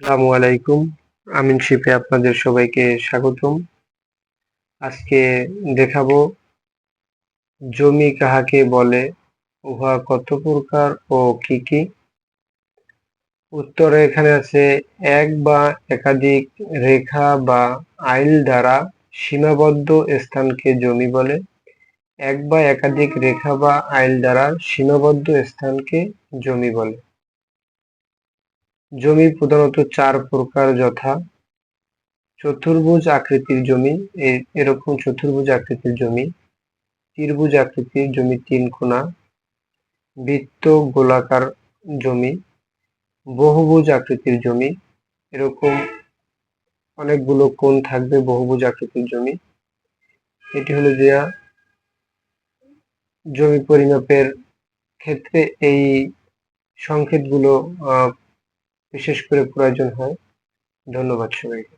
আসসালামু আলাইকুম। আমিন শিপে আপনাদের সবাইকে স্বাগতম। আজকে দেখাবো জমি কাহাকে বলে, উহা কত প্রকার ও কি কি। উত্তরে এখানে আছে এক বা একাধিক রেখা বা আইল দ্বারা সীমাবদ্ধ স্থানকে জমি বলে। এক বা একাধিক রেখা বা আইল দ্বারা সীমাবদ্ধ স্থানকে জমি বলে। জমি প্রধানত চার প্রকার, যথা চতুর্ভুজ আকৃতির জমি, এরকম চতুর্ভুজ আকৃতির জমি, ত্রিভুজ আকৃতির জমি তিন কোণা, বৃত্ত গোলাকার জমি, বহুভুজ আকৃতির জমি, এরকম অনেকগুলো কোণ থাকবে বহুভুজ আকৃতির জমি। এটি হলো যে জমি পরিমাপের ক্ষেত্রে এই সংকেতগুলো বিশেষ করে প্রয়োজন হয়। ধন্যবাদ সবাইকে।